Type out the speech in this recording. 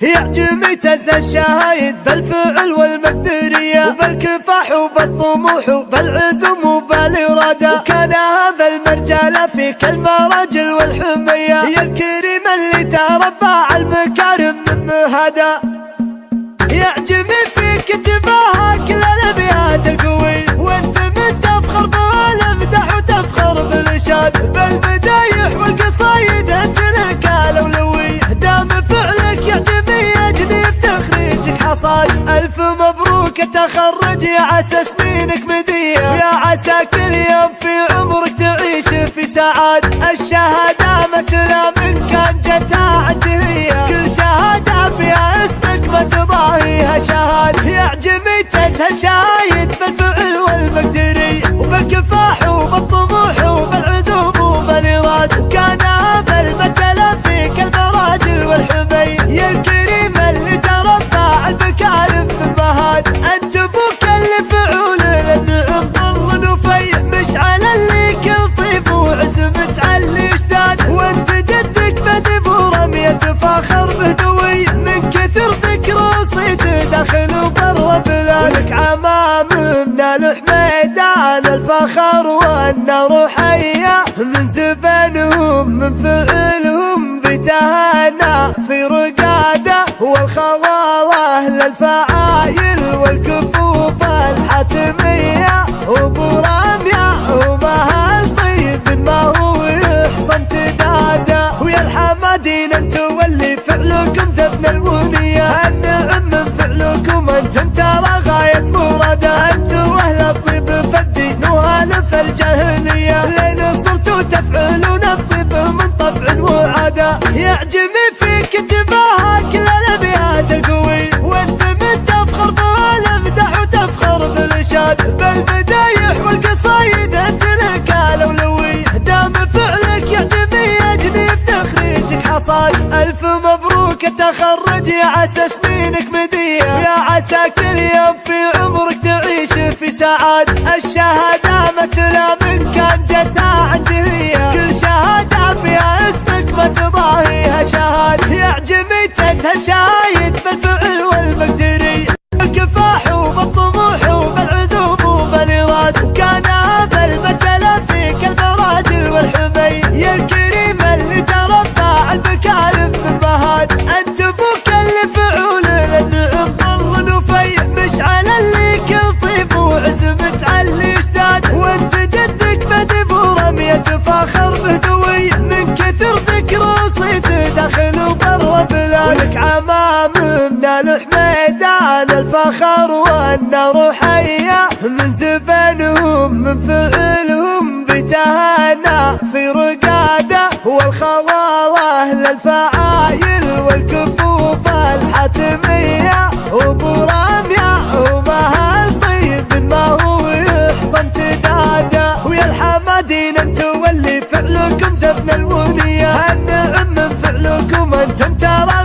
يعجبني تنسى الشهايد بالفعل والمقدرية وبالكفاح وبالطموح وبالعزم وبالإرادة، وكان هذا المرجال فيك المراجل والحمية، يا الكريم اللي تربى على المكارم من مهدا. يعجبني فيك انتباهك للأبيات القوي، وانت من تفخر بالمدح وتفخر بالإرشاد، بالمدايح والقصايد انت لك الأولوي، دام فعلك يعجبني يجني بتخريجك حصاد. ألف مبروك التخرج يا عسى سنينك مدية، يا عسى كل يوم في عمرك تعيش في سعاد. الشهادة مثل من كان جتها عندهية، كل شهادة فيها اسمك ما تضاهيها شهاد. يعجبني تنسى الشايد بالفعل والمقدري وبالكفاح وبالطموح وبالعزوم وبالإراد، وكان هذا المثل فيك المراجل والحمي، يا الكريم اللي تربى على المكارم من مهاد. انت ابوك اللي فعول للنعم ظل وفي، مشعل اللي كل طيب وعزم تعلي اشتاد، وانت جدك بدب ورمية فاخر بهدوي، من كثر ذكر وصيت داخل وبر بلادك. عمام من الحميدان الفخر والنار حية، من زبنهم من فعلهم بتهانى في رقاده، والخواله للفعايل والكفوف الحتمية، وبرامية ومهل طيب ما هو يحصن تداده. ويا الحمادين انتو واللي فعلكم زفن الونية، النعم من فعلكم انتم ترى غاية مرادة، انتو اهل الطيب فالدين وهالف الجاهلية، لين صرتوا تفعلون الطيب من طبع وعادة. يعجبني فيك انتباهك للأبيات القوي، وانت من تفخر بالمدح وتفخر بالإرشاد، بالمدايح والقصايد انت لك الأولوي، دام فعلك يعجبني يجني بتخريجك حصاد. ألف مبروك التخرج يا عسى سنينك مدية، يا عسى كل يوم في عمرك تعيش في سعاد. الشهادة مثل من كان جتها عندهية، كل شهادة فيها اسمك ما تضاهيها شهاد. يعجبني تنسى الشايد بالفعل والمقدري بالكفاح وبالطموح وبالعزوم وبالإراد، وكان هذا المثل فيك المراجل والحمي، يا الكريم اللي تربى على المكارم من مهاد. انت ابوك اللي فعول للنعم ظل وفي، مشعل اللي كل طيب وعزم تعلي اشتاد، وانت جدك بدب ورمية فاخر بهدوي، من كثر ذكر وصيت داخل وبر بلادك. عمام من الحميدان الفخر والنار حية، من زبنهم من فعلهم بتهانى في رقاده، والخواله للفعايل والكفوف الحتمية، وبرامية ومهل طيب ما هو يحصن تداده. ويا الحمادين انتو واللي فعلكم زفن الونية، النعم من فعلكم انتم ترى